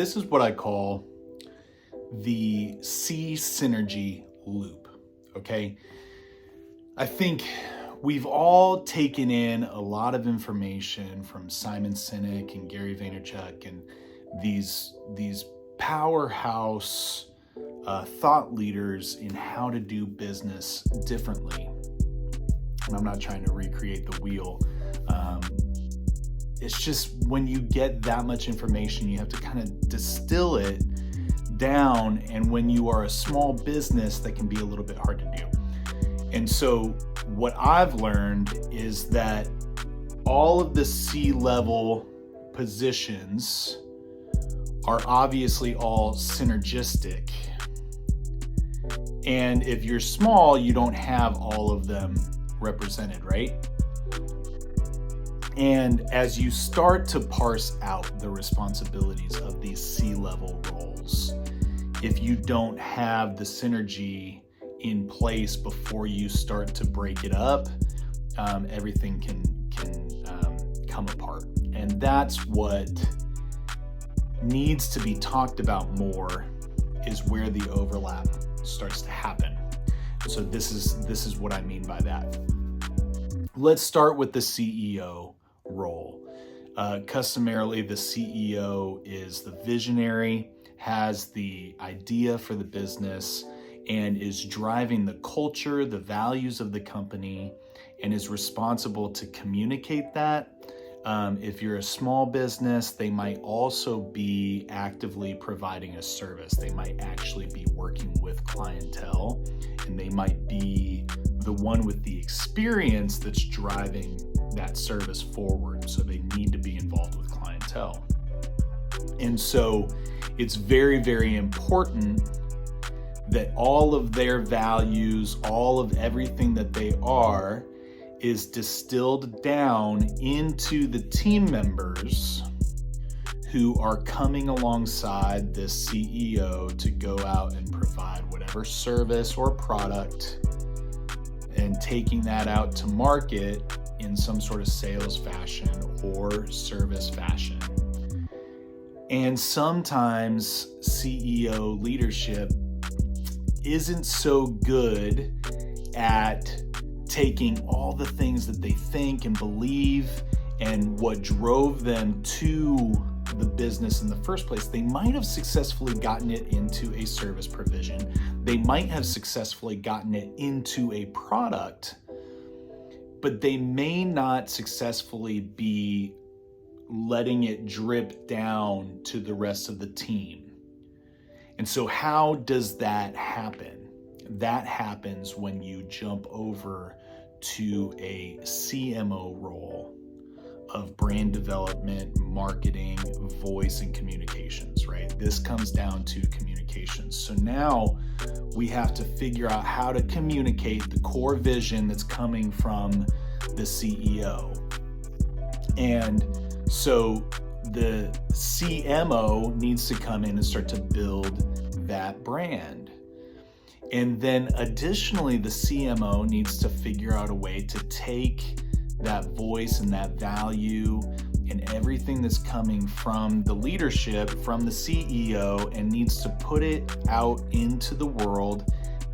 This is what I call the C synergy loop, okay? I think we've all taken in a lot of information from Simon Sinek and Gary Vaynerchuk and these powerhouse thought leaders in how to do business differently. And I'm not trying to recreate the wheel. It's just when you get that much information, you have to kind of distill it down. And when you are a small business, that can be a little bit hard to do. And so what I've learned is that all of the C-level positions are obviously all synergistic. And if you're small, you don't have all of them represented, right? And as you start to parse out the responsibilities of these C-level roles, if you don't have the synergy in place before you start to break it up, everything can come apart. And that's what needs to be talked about more, is where the overlap starts to happen. So this is what I mean by that. Let's start with the CEO role. Customarily, the CEO is the visionary, has the idea for the business, and is driving the culture, the values of the company, and is responsible to communicate that. If you're a small business, they might also be actively providing a service. They might actually be working with clientele, and they might be the one with the experience that's driving that service forward. So they need to be involved with clientele. And so it's very, very important that all of their values, all of everything that they are, is distilled down into the team members who are coming alongside this CEO to go out and provide whatever service or product, and taking that out to market in some sort of sales fashion or service fashion. And sometimes CEO leadership isn't so good at taking all the things that they think and believe and what drove them to the business in the first place. They might have successfully gotten it into a service provision. They might have successfully gotten it into a product, but they may not successfully be letting it drip down to the rest of the team. And so how does that happen? That happens when you jump over to a CMO role of brand development, marketing, voice, and communications, right? This comes down to communications. So now we have to figure out how to communicate the core vision that's coming from the CEO. And so the CMO needs to come in and start to build that brand. And then additionally, the CMO needs to figure out a way to take that voice and that value and everything that's coming from the leadership, from the CEO, and needs to put it out into the world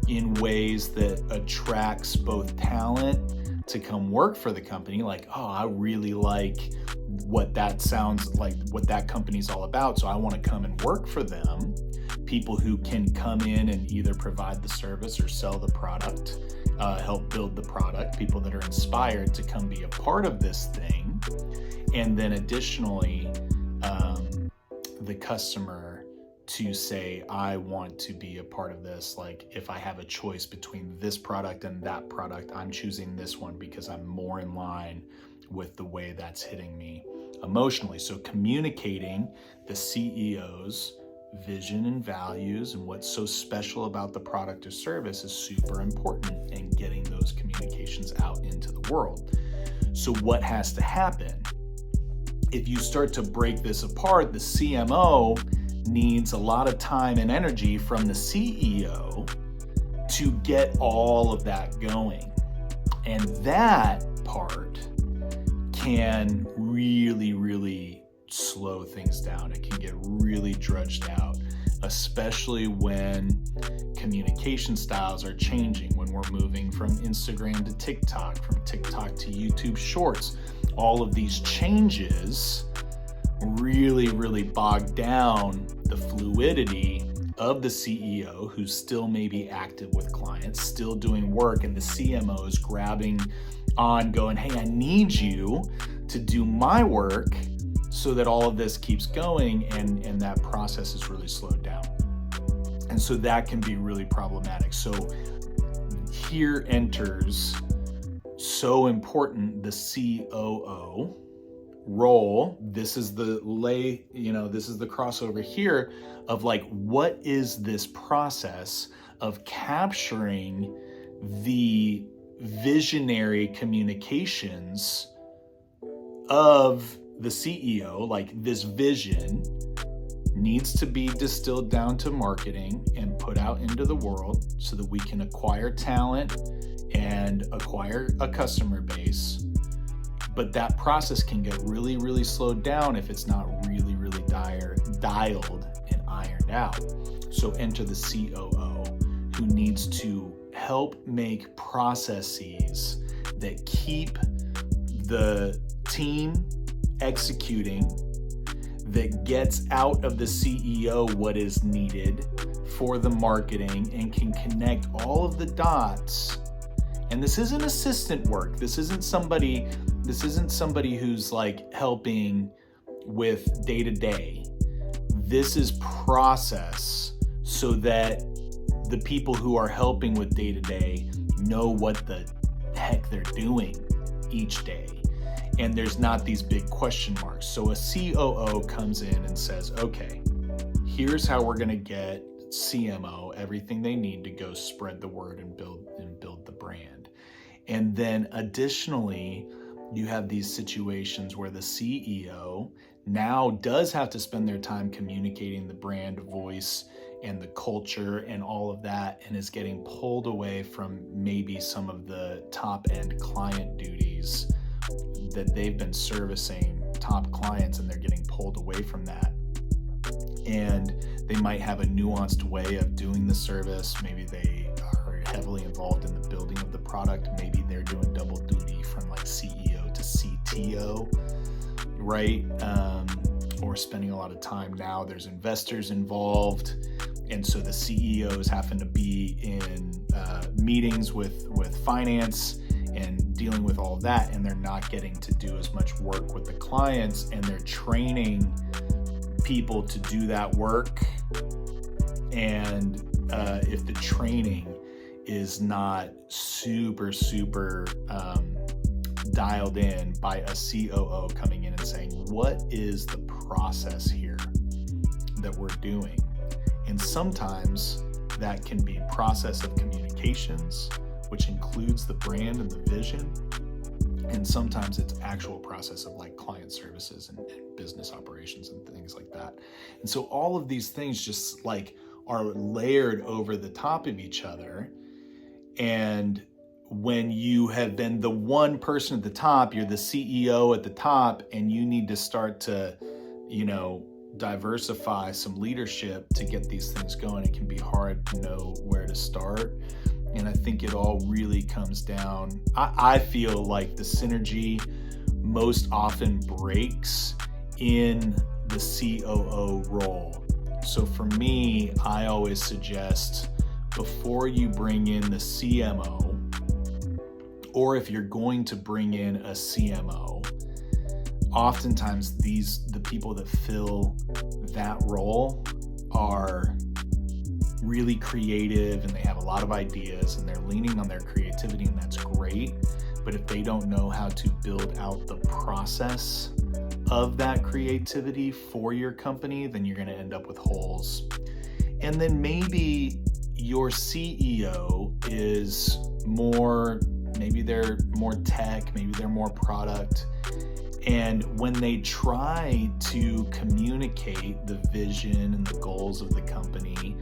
in ways that attracts both talent to come work for the company, like, oh, I really like what that sounds like, what that company's all about, so I want to come and work for them. People who can come in and either provide the service or sell the product, help build the product, people that are inspired to come be a part of this thing. And then additionally, the customer to say, I want to be a part of this. Like, if I have a choice between this product and that product, I'm choosing this one because I'm more in line with the way that's hitting me emotionally. So communicating the CEO's vision and values and what's so special about the product or service is super important, and getting those communications out into the world. So what has to happen? If you start to break this apart, the CMO needs a lot of time and energy from the CEO to get all of that going. And that part can really slow things down. It can get really drudged out, especially when communication styles are changing, when we're moving from Instagram to TikTok, from TikTok to YouTube Shorts. All of these changes really bog down the fluidity of the CEO, who's still maybe active with clients, still doing work, and the CMO is grabbing on, going, hey, I need you to do my work so that all of this keeps going, and that process is really slowed down. And so that can be really problematic. So here enters, so important, the COO role. This is the this is the crossover here of like, what is this process of capturing the visionary communications of the CEO? Like, this vision needs to be distilled down to marketing and put out into the world so that we can acquire talent and acquire a customer base. But that process can get really slowed down if it's not really dialed and ironed out. So enter the COO, who needs to help make processes that keep the team executing, that gets out of the CEO what is needed for the marketing, and can connect all of the dots. And this isn't assistant work. This isn't somebody who's like helping with day-to-day. This is process, so that the people who are helping with day-to-day know what the heck they're doing each day. And there's not these big question marks. So a COO comes in and says, okay, here's how we're going to get CMO everything they need to go spread the word and build the brand. And then additionally, you have these situations where the CEO now does have to spend their time communicating the brand voice and the culture and all of that, and is getting pulled away from maybe some of the top end client duties that they've been servicing top clients, and they're getting pulled away from that. And they might have a nuanced way of doing the service. Maybe they are heavily involved in the building of the product. Maybe they're doing double duty from like CEO to CTO, right? Or spending a lot of time now. There's investors involved. And so the CEO is having to be in meetings with finance and dealing with all of that, and they're not getting to do as much work with the clients, and they're training people to do that work. And if the training is not super dialed in by a COO coming in and saying, what is the process here that we're doing? And sometimes that can be process of communications, which includes the brand and the vision. And sometimes it's actual process of like client services and business operations and things like that. And so all of these things just like are layered over the top of each other. And when you have been the one person at the top, you're the CEO at the top, and you need to start to, diversify some leadership to get these things going, it can be hard to know where to start. And I think it all really comes down, I feel like the synergy most often breaks in the COO role. So for me, I always suggest, before you bring in the CMO, or if you're going to bring in a CMO, oftentimes the people that fill that role are really creative, and they have a lot of ideas, and they're leaning on their creativity, and that's great. But if they don't know how to build out the process of that creativity for your company, then you're going to end up with holes. And then maybe your CEO is maybe they're more tech, maybe they're more product. And when they try to communicate the vision and the goals of the company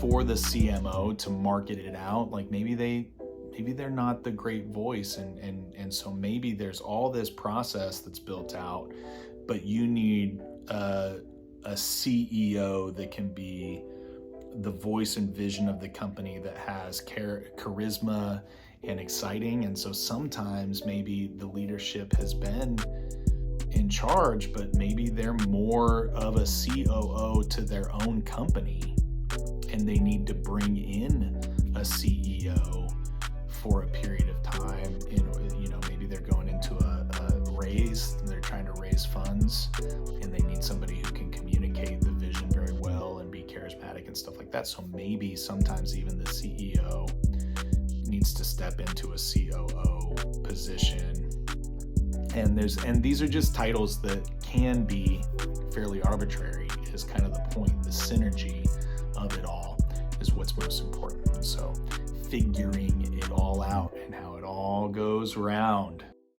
for the CMO to market it out, like maybe they're not the great voice, and so maybe there's all this process that's built out, but you need a CEO that can be the voice and vision of the company, that has charisma and exciting. And so sometimes maybe the leadership has been in charge, but maybe they're more of a COO to their own company, and they need to bring in a CEO for a period of time. Maybe they're going into a raise, and they're trying to raise funds, and they need somebody who can communicate the vision very well and be charismatic and stuff like that. So maybe sometimes even the CEO needs to step into a COO position. And these are just titles that can be fairly arbitrary, is kind of the point. The synergy of it all is what's most important. So figuring it all out and how it all goes around